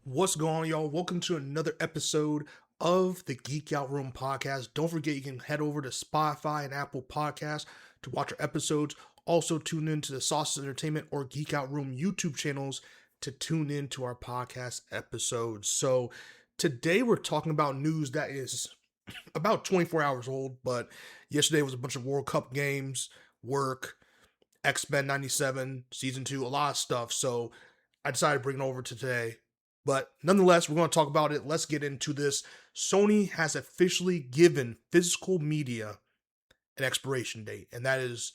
What's going on, y'all? Welcome to another episode of the Geek Out Room podcast. Don't forget you can head over to Spotify and Apple Podcasts to watch our episodes. Also, tune in to the Sauces Entertainment or Geek Out Room YouTube channels to tune in to our podcast episodes. So, today we're talking about news that is about 24 hours old, but yesterday was a bunch of World Cup games, work, X-Men 97, Season 2, a lot of stuff. So, I decided to bring it over to today. But nonetheless, we're going to talk about it. Let's get into this. Sony has officially given physical media an expiration date, and that is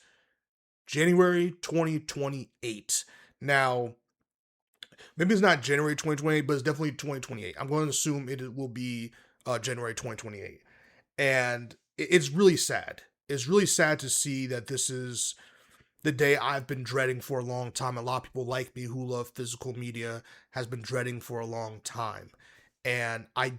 January 2028. Now, maybe it's not January 2028, but it's definitely 2028. I'm going to assume it will be January 2028. And it's really sad. It's really sad to see that this is the day I've been dreading for a long time. A lot of people like me who love physical media has been dreading for a long time. And I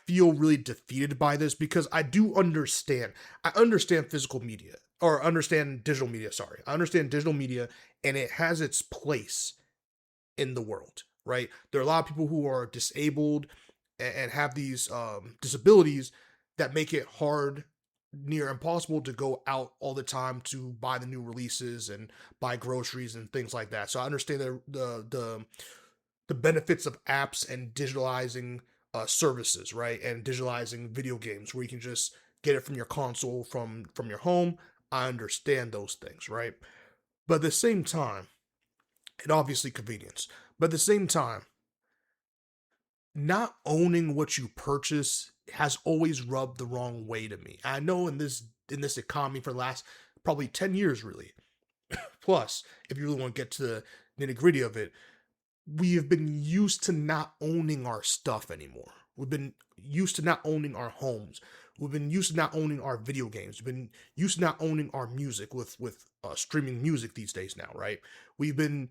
feel really defeated by this because I do understand. I understand physical media or understand digital media. Sorry. I understand digital media and it has its place in the world, right? There are a lot of people who are disabled and have these disabilities that make it hard, near impossible to go out all the time to buy the new releases and buy groceries and things like that. So I understand the benefits of apps and digitalizing services, right? And digitalizing video games where you can just get it from your console from your home. I understand those things, right? But at the same time, and obviously convenience, but at the same time, not owning what you purchase has always rubbed the wrong way to me. I know in this economy for the last probably 10 years really. Plus, if you really want to get to the nitty-gritty of it, we have been used to not owning our stuff anymore. We've been used to not owning our homes. We've been used to not owning our video games. We've been used to not owning our music with streaming music these days now, right? We've been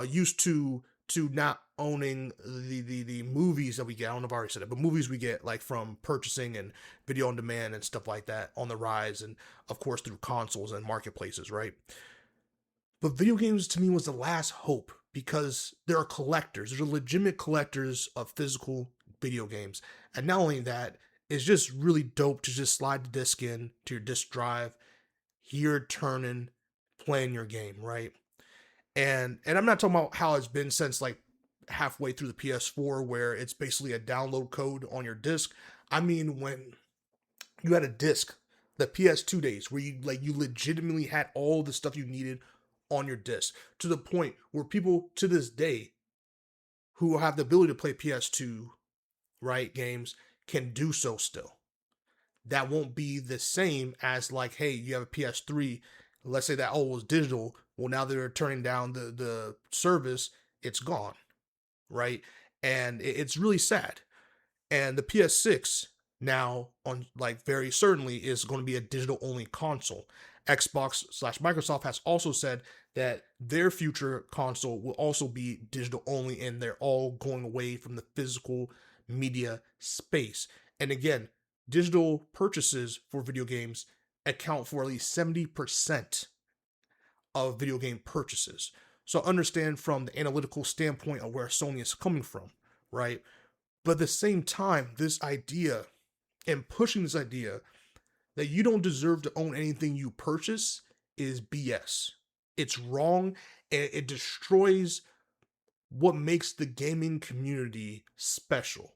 used to not owning the movies that we get. I don't know if I already said it, but movies we get like from purchasing and video on demand and stuff like that on the rise, and of course through consoles and marketplaces, right? But video games to me was the last hope because there are collectors. There's legitimate collectors of physical video games. And not only that, it's just really dope to just slide the disc in to your disc drive, hear it turning, playing your game, right? And I'm not talking about how it's been since like halfway through the PS4 where it's basically a download code on your disc. I mean when you had a disc, the PS2 days where you legitimately had all the stuff you needed on your disc to the point where people to this day who have the ability to play PS2 right games can do so still. That won't be the same as like, hey, you have a PS3, let's say that was digital. Well, now they're turning down the service, it's gone, right? And it's really sad. And the PS6 now on like very certainly is going to be a digital only console. Xbox/Microsoft has also said that their future console will also be digital only and they're all going away from the physical media space. And again, digital purchases for video games account for at least 70% of video game purchases. So understand from the analytical standpoint of where Sony is coming from, right? But at the same time, this idea and pushing this idea that you don't deserve to own anything you purchase is BS. It's wrong and it destroys what makes the gaming community special.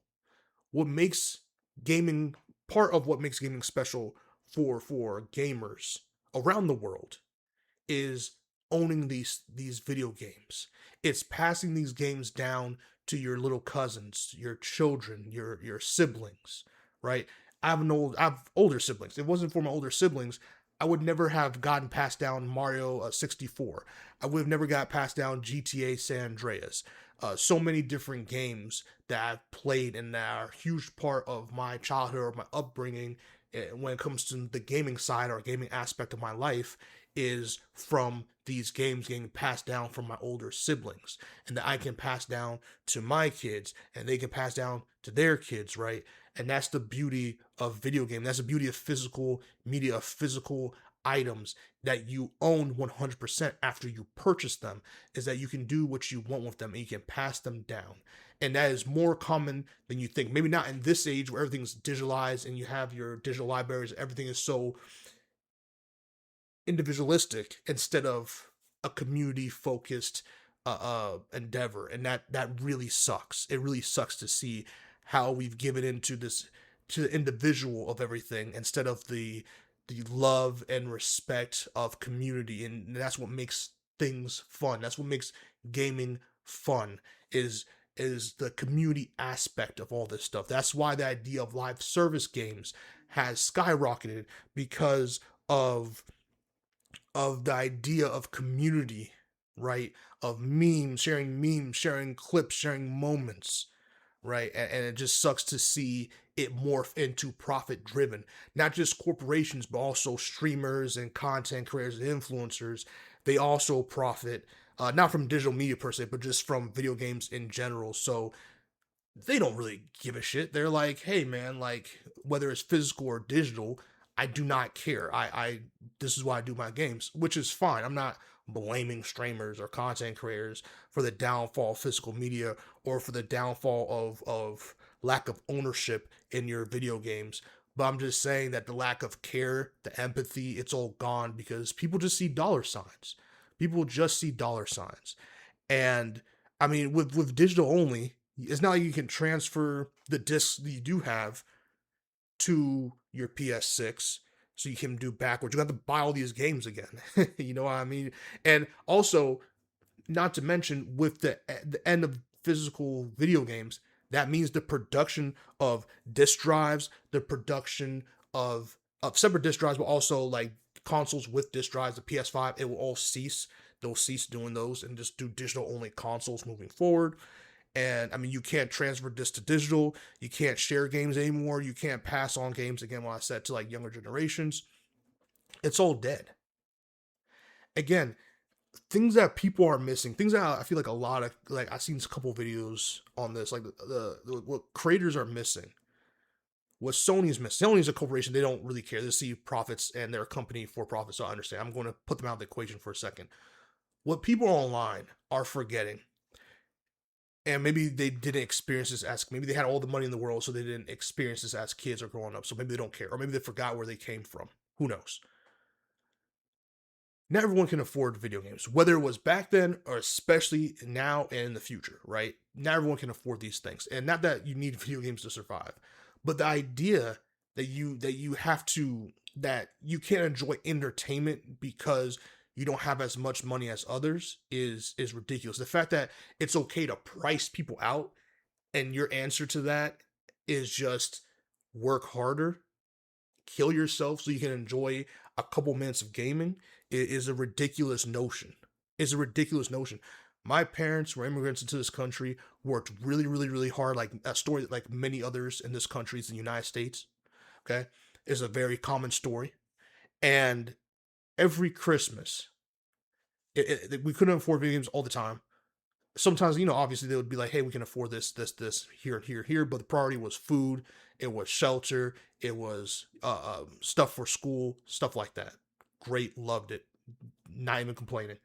What makes gaming part of what makes gaming special for gamers around the world is owning these video games. It's passing these games down to your little cousins, your children, your siblings, right? I have older siblings. If it wasn't for my older siblings, I would never have gotten passed down Mario 64. I would have never got passed down GTA San Andreas. So many different games that I've played and that are a huge part of my childhood or my upbringing when it comes to the gaming side or gaming aspect of my life is from these games getting passed down from my older siblings and that I can pass down to my kids and they can pass down to their kids, right? And that's the beauty of video game. That's the beauty of physical media, of physical items that you own 100% after you purchase them is that you can do what you want with them and you can pass them down. And that is more common than you think. Maybe not in this age where everything's digitalized and you have your digital libraries, everything is so individualistic instead of a community focused endeavor, and that really sucks. It really sucks to see how we've given into this, to the individual of everything instead of the love and respect of community. And that's what makes things fun. That's what makes gaming fun, is the community aspect of all this stuff. That's why the idea of live service games has skyrocketed, because of the idea of community, right? Of memes, sharing clips, sharing moments, right? And it just sucks to see it morph into profit driven. Not just corporations, but also streamers and content creators and influencers. They also profit, not from digital media per se, but just from video games in general. So they don't really give a shit. They're like, hey man, like whether it's physical or digital, I do not care. I this is why I do my games, which is fine. I'm not blaming streamers or content creators for the downfall of physical media or for the downfall of lack of ownership in your video games. But I'm just saying that the lack of care, the empathy, it's all gone because people just see dollar signs. People just see dollar signs. And I mean, with digital only, it's not like you can transfer the discs that you do have to your PS6 so you can do backwards. You have to buy all these games again. You know what I mean? And also, not to mention, with the end of physical video games, that means the production of disk drives, the production of separate disk drives, but also like consoles with disk drives, the PS5, it will all cease. They'll cease doing those and just do digital only consoles moving forward. And I mean, you can't transfer this to digital. You can't share games anymore. You can't pass on games again, what I said, to like younger generations. It's all dead. Again, things that people are missing, things that I feel like a lot of, like I've seen a couple videos on this, like what creators are missing, what Sony's missing. Sony's a corporation. They don't really care. They see profits and they're a company for profit. So I understand. I'm going to put them out of the equation for a second. What people online are forgetting, and maybe they didn't experience this as, maybe they had all the money in the world, so they didn't experience this as kids or growing up. So maybe they don't care, or maybe they forgot where they came from. Who knows? Not everyone can afford video games, whether it was back then or especially now and in the future, right? Not everyone can afford these things. And not that you need video games to survive, but the idea that you have to, that you can't enjoy entertainment because you don't have as much money as others is ridiculous. The fact that it's okay to price people out and your answer to that is just work harder, kill yourself so you can enjoy a couple minutes of gaming is a ridiculous notion. It's a ridiculous notion. My parents were immigrants into this country, worked really, really, really hard, like a story like many others in this country, in the United States, okay, is a very common story. And every Christmas, we couldn't afford video games all the time. Sometimes, obviously they would be like, hey, we can afford this, here, here, here. But the priority was food. It was shelter. It was stuff for school, stuff like that. Great, loved it. Not even complaining.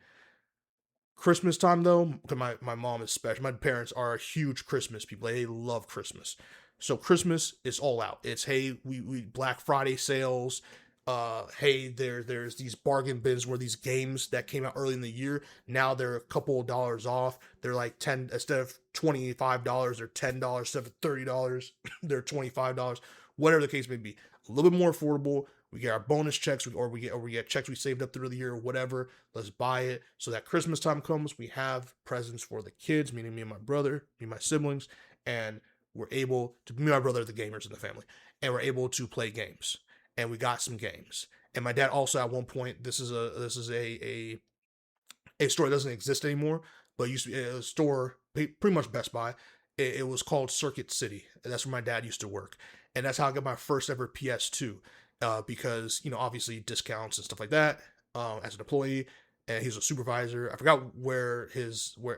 Christmas time though, because my mom is special. My parents are huge Christmas people. They love Christmas. So Christmas is all out. It's, hey, we Black Friday sales. Hey, there's these bargain bins where these games that came out early in the year, now they're a couple of dollars off. They're like 10, instead of $25 or $10, instead of $30, they're $25. Whatever the case may be, a little bit more affordable. We get our bonus checks, or we get checks we saved up through the year, or whatever. Let's buy it so that Christmas time comes, we have presents for the kids, meaning me and my brother, me and my siblings, and we're able to, me and my brother are the gamers in the family, and we're able to play games. And we got some games. And my dad also, at one point, this is a store that doesn't exist anymore, but it used to be a store, pretty much Best Buy. It was called Circuit City, and that's where my dad used to work. And that's how I got my first ever PS2, because obviously discounts and stuff like that, as an employee. And he's a supervisor. I forgot where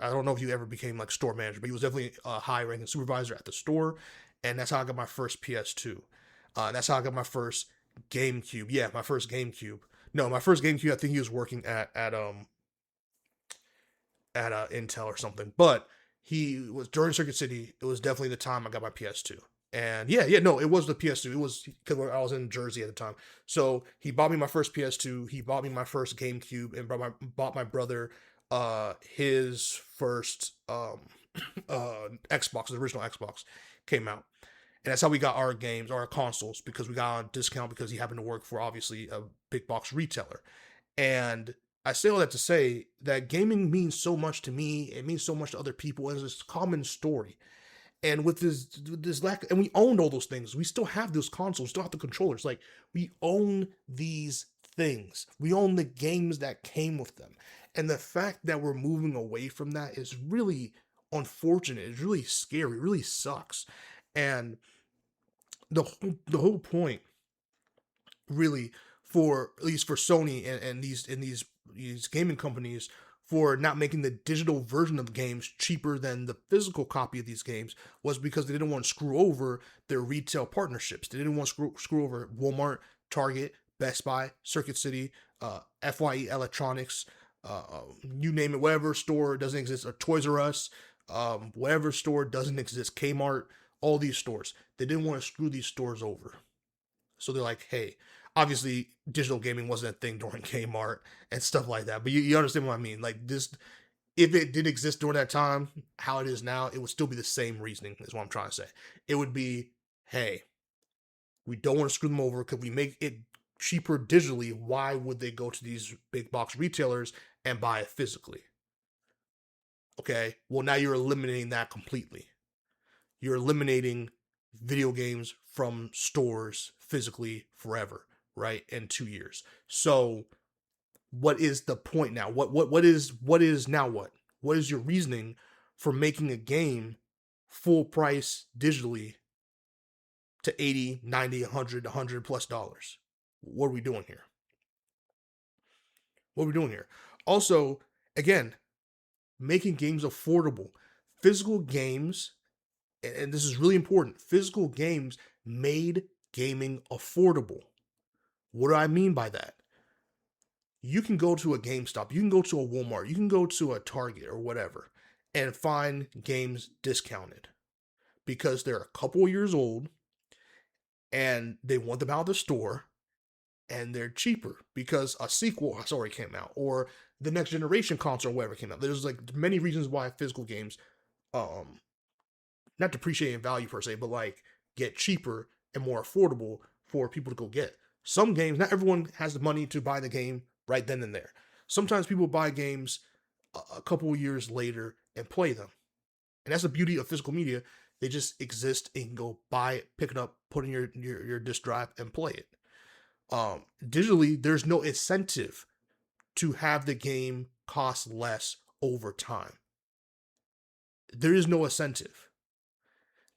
I don't know if he ever became like store manager, but he was definitely a high ranking supervisor at the store. And that's how I got my first PS2. That's how I got my first GameCube. Yeah, my first GameCube. No, my first GameCube, I think he was working at Intel or something. But he was during Circuit City. It was definitely the time I got my PS2. And yeah, no, it was the PS2. It was because I was in Jersey at the time. So he bought me my first PS2. He bought me my first GameCube, and bought my brother his first Xbox. The original Xbox came out, and that's how we got our games, our consoles, because we got on discount because he happened to work for obviously a big box retailer. And I say all that to say that gaming means so much to me. It means so much to other people. It's this common story. And with this lack, and we owned all those things. We still have those consoles, still have the controllers. Like, we own these things. We own the games that came with them. And the fact that we're moving away from that is really unfortunate. It's really scary. It really sucks. And the whole point, really, for at least for Sony and these gaming companies, for not making the digital version of games cheaper than the physical copy of these games, was because they didn't want to screw over their retail partnerships. They didn't want to screw over Walmart, Target, Best Buy, Circuit City, FYE Electronics, you name it, whatever store doesn't exist, or Toys R Us, whatever store doesn't exist, Kmart, all these stores. They didn't want to screw these stores over. So they're like, hey, obviously digital gaming wasn't a thing during Kmart and stuff like that. But you understand what I mean? Like, this, if it did exist during that time, how it is now, it would still be the same reasoning, is what I'm trying to say. It would be, hey, we don't want to screw them over because we make it cheaper digitally. Why would they go to these big box retailers and buy it physically? Okay, well, now you're eliminating that completely. You're eliminating video games from stores physically forever, right? In 2 years. So what is the point now? What is now what? What is your reasoning for making a game full price digitally to 80, 90, 100 plus dollars? What are we doing here? What are we doing here? Also, again, making games affordable. Physical games, and this is really important, physical games made gaming affordable. What do I mean by that? You can go to a GameStop, you can go to a Walmart, you can go to a Target or whatever, and find games discounted because they're a couple years old and they want them out of the store, and they're cheaper because a sequel has already came out, or the next generation console or whatever came out. There's like many reasons why physical games not depreciate in value per se, but like get cheaper and more affordable for people to go get. Some games, not everyone has the money to buy the game right then and there. Sometimes people buy games a couple years later and play them. And that's the beauty of physical media. They just exist, and you can go buy it, pick it up, put it in your disk drive and play it. Digitally, there's no incentive to have the game cost less over time. There is no incentive.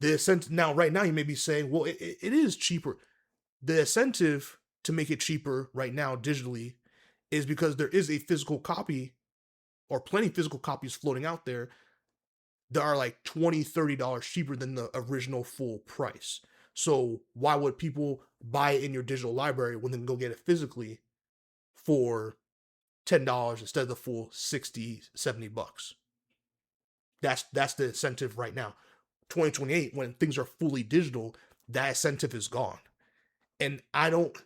The incentive now, right now, you may be saying, well, it is cheaper. The incentive to make it cheaper right now digitally is because there is a physical copy, or plenty of physical copies floating out there that are like $20, $30 cheaper than the original full price. So why would people buy it in your digital library when they can go get it physically for $10 instead of the full 60, $70? That's the incentive right now. 2028, when things are fully digital, that incentive is gone. And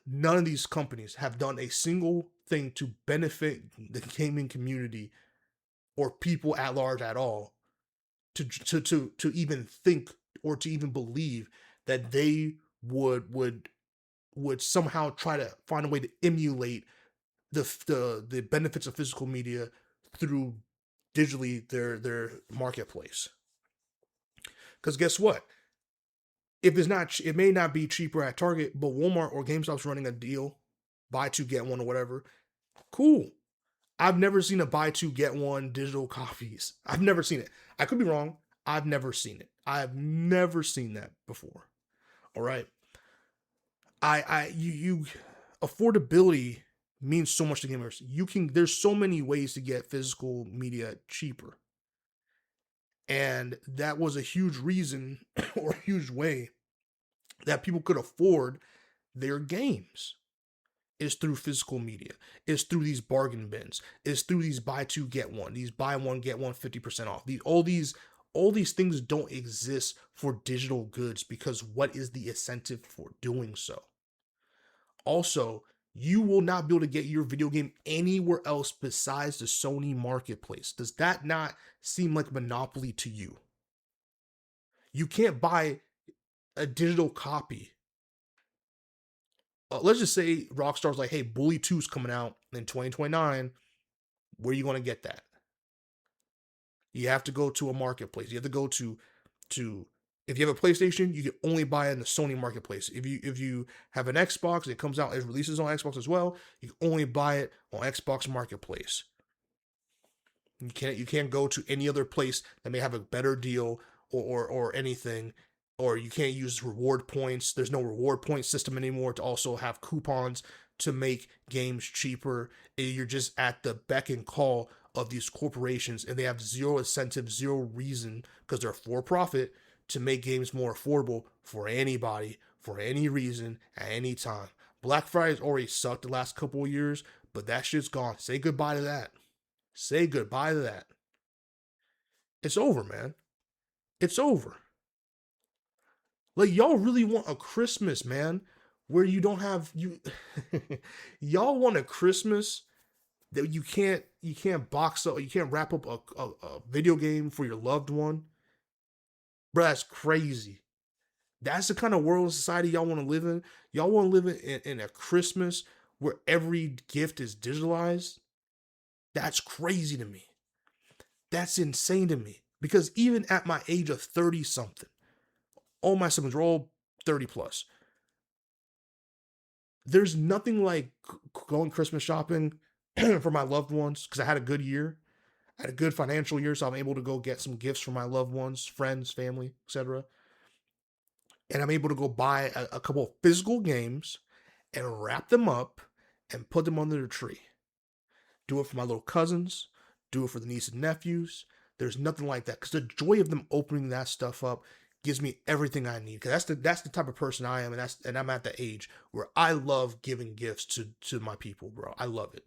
none of these companies have done a single thing to benefit the gaming community or people at large at all to even think or to even believe that they would somehow try to find a way to emulate the benefits of physical media through digitally their marketplace. Because guess what? If it's not, it may not be cheaper at Target, but Walmart or GameStop's running a deal, buy two get one or whatever. Cool. I've never seen a buy two get one digital copies. I've never seen it. I could be wrong. I've never seen it. I've never seen that before. All right. Affordability means so much to gamers. There's so many ways to get physical media cheaper. And that was a huge reason or a huge way that people could afford their games. is through physical media, is through these bargain bins, is through these buy two get one, these buy one get one 50% off. All these things don't exist for digital goods, because what is the incentive for doing so? Also, you will not be able to get your video game anywhere else besides the Sony marketplace. Does that not seem like monopoly to you? You can't buy a digital copy. Let's just say Rockstar's like, hey, Bully 2 is coming out in 2029. Where are you going to get that? You have to go to a marketplace. You have to go to if you have a PlayStation, you can only buy it in the Sony marketplace. If you have an Xbox, it comes out, it releases on Xbox as well. You can only buy it on Xbox marketplace. You can't go to any other place that may have a better deal or anything, or you can't use reward points. There's no reward point system anymore to also have coupons to make games cheaper. You're just at the beck and call of these corporations, and they have zero incentive, zero reason, because they're for profit, to make games more affordable for anybody, for any reason, at any time. Black Friday's already sucked the last couple of years, but that shit's gone. Say goodbye to that. Say goodbye to that. It's over, man. It's over. Like, y'all really want a Christmas, man, where you don't have you y'all want a Christmas that you can't box up, you can't wrap up a video game for your loved one. Bro, that's crazy. That's the kind of world and society y'all want to live in. Y'all want to live in a Christmas where every gift is digitalized. That's crazy to me. That's insane to me. Because even at my age of 30 something, all my siblings are all 30 plus. There's nothing like going Christmas shopping for my loved ones, because I had a good year. I had a good financial year, so I'm able to go get some gifts for my loved ones, friends, family, etc. And I'm able to go buy a couple of physical games and wrap them up and put them under the tree. Do it for my little cousins. Do it for the nieces and nephews. There's nothing like that, because the joy of them opening that stuff up gives me everything I need. Because that's the type of person I am, and I'm at the age where I love giving gifts to my people, bro. I love it.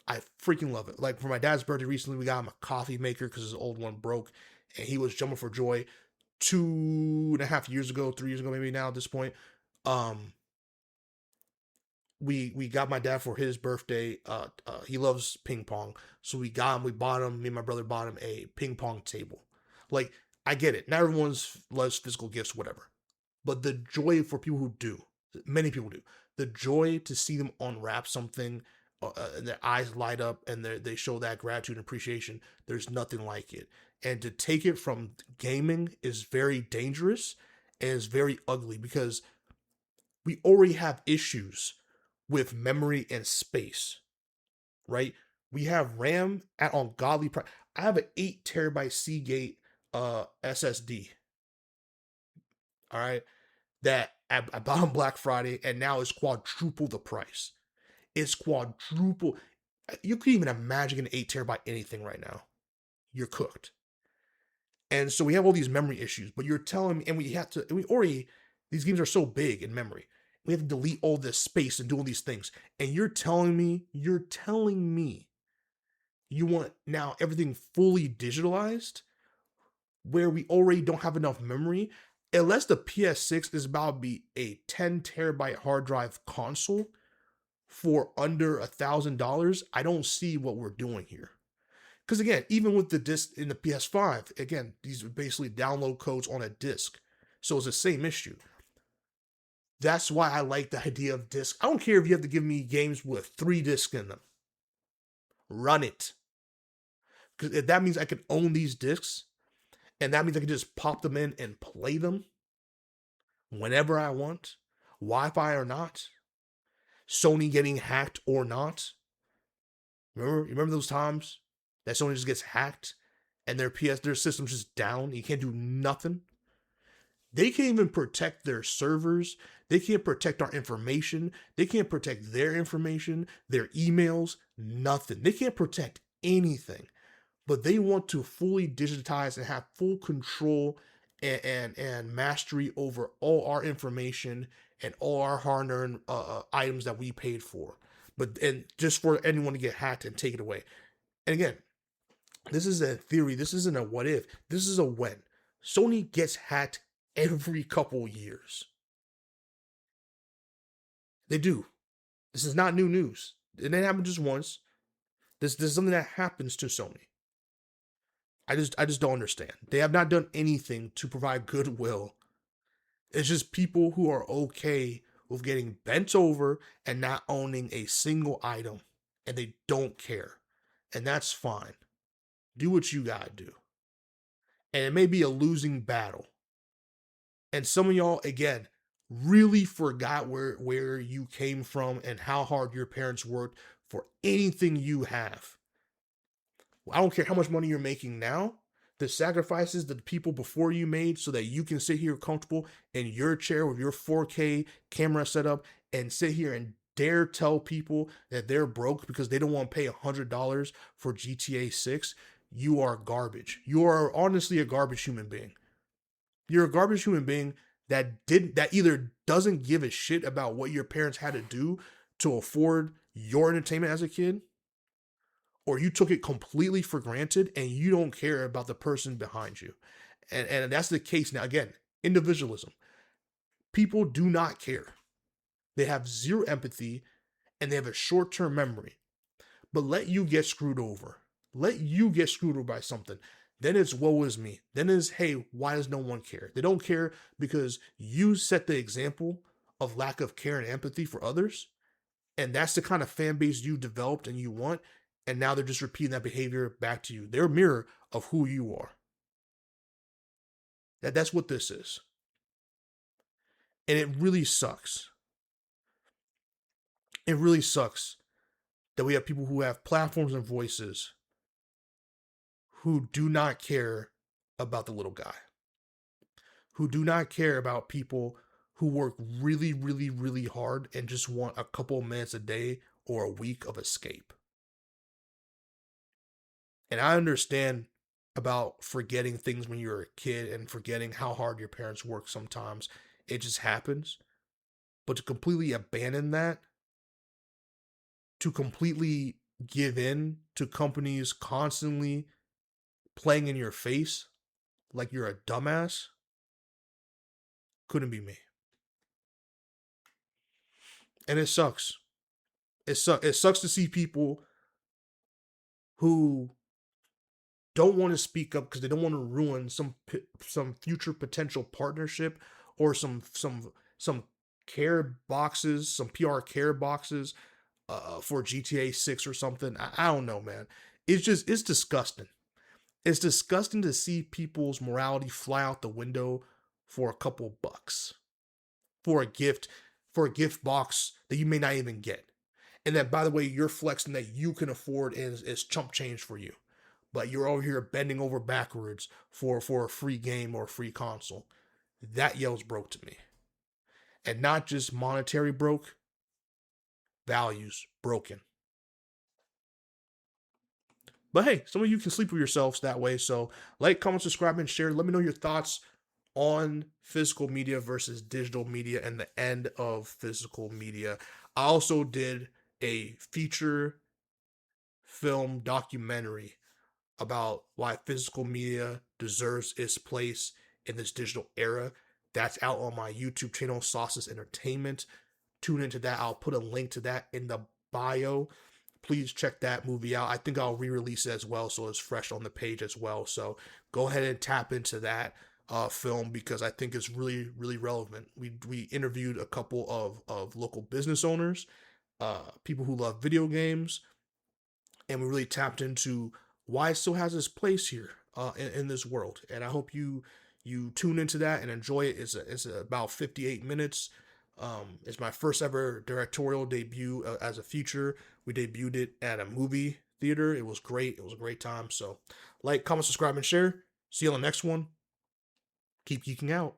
I freaking love it. Like, for my dad's birthday recently, we got him a coffee maker because his old one broke, and he was jumping for joy. 2.5 years ago, 3 years ago, maybe now at this point, we got my dad for his birthday. He loves ping pong, so we bought him. Me and my brother bought him a ping pong table. Like, I get it. Not everyone's loves physical gifts, whatever, but the joy for people who do, many people do, the joy to see them unwrap something, and their eyes light up, and they show that gratitude and appreciation. There's nothing like it. And to take it from gaming is very dangerous and is very ugly, because we already have issues with memory and space, right? We have RAM at ungodly price. I have an 8 terabyte Seagate SSD. All right, that I bought on Black Friday, and now it's quadruple the price. It's quadruple. You can even imagine an 8 terabyte anything right now. You're cooked. And so we have all these memory issues, but you're telling me, and these games are so big in memory. We have to delete all this space and do all these things. And you're telling me you want now everything fully digitalized, where we already don't have enough memory. Unless the PS6 is about to be a 10 terabyte hard drive console for under $1,000, I don't see what we're doing here. Because again, even with the disc in the PS5, again, these are basically download codes on a disc. So it's the same issue. That's why I like the idea of disc. I don't care if you have to give me games with 3 discs in them. Run it. Because that means I can own these discs, and that means I can just pop them in and play them whenever I want, Wi-Fi or not, Sony getting hacked or not. Remember those times that Sony just gets hacked and their system's just down? You can't do nothing. They can't even protect their servers. They can't protect our information. They can't protect their information, their emails, nothing. They can't protect anything. But they want to fully digitize and have full control and mastery over all our information and all our hard-earned items that we paid for. But and just for anyone to get hacked and take it away. And again, this is a theory. This isn't a what if. This is a when. Sony gets hacked every couple years. They do. This is not new news. It didn't happen just once. This is something that happens to Sony. I just don't understand. They have not done anything to provide goodwill. It's just people who are okay with getting bent over and not owning a single item, and they don't care. And that's fine. Do what you gotta do. And it may be a losing battle. And some of y'all, again, really forgot where you came from and how hard your parents worked for anything you have. I don't care how much money you're making now. The sacrifices that the people before you made so that you can sit here comfortable in your chair with your 4K camera setup and sit here and dare tell people that they're broke because they don't want to pay $100 for GTA 6, you are garbage. You are honestly a garbage human being. You're a garbage human being that either doesn't give a shit about what your parents had to do to afford your entertainment as a kid, or you took it completely for granted and you don't care about the person behind you. And that's the case now. Again, individualism. People do not care. They have zero empathy and they have a short-term memory. But let you get screwed over. Let you get screwed over by something. Then it's woe is me. Then it's, hey, why does no one care? They don't care because you set the example of lack of care and empathy for others. And that's the kind of fan base you developed and you want. And now they're just repeating that behavior back to you. They're a mirror of who you are. That's what this is. And it really sucks. It really sucks that we have people who have platforms and voices who do not care about the little guy. Who do not care about people who work really, really, really hard and just want a couple of minutes a day or a week of escape. And I understand about forgetting things when you're a kid and forgetting how hard your parents work sometimes. It just happens. But to completely abandon that, to completely give in to companies constantly playing in your face like you're a dumbass, couldn't be me. And it sucks. It sucks to see people who don't want to speak up because they don't want to ruin some future potential partnership or some care boxes, some PR care boxes for GTA 6 or something. I don't know, man. It's disgusting. It's disgusting to see people's morality fly out the window for a couple bucks, for a gift box that you may not even get. And that, by the way, you're flexing that you can afford is chump change for you. But you're over here bending over backwards for a free game or a free console. That yells broke to me. And not just monetary broke, values broken. But hey, some of you can sleep with yourselves that way. So like, comment, subscribe, and share. Let me know your thoughts on physical media versus digital media and the end of physical media. I also did a feature film documentary about why physical media deserves its place in this digital era. That's out on my YouTube channel, Sauces Entertainment. Tune into that. I'll put a link to that in the bio. Please check that movie out. I think I'll re-release it as well, so it's fresh on the page as well. So go ahead and tap into that film because I think it's really, really relevant. We interviewed a couple of local business owners, people who love video games, and we really tapped into why it still has its place here in this world. And I hope you tune into that and enjoy it. It's about 58 minutes. It's my first ever directorial debut as a feature. We debuted it at a movie theater. It was great. It was a great time. So like, comment, subscribe, and share. See you on the next one. Keep geeking out.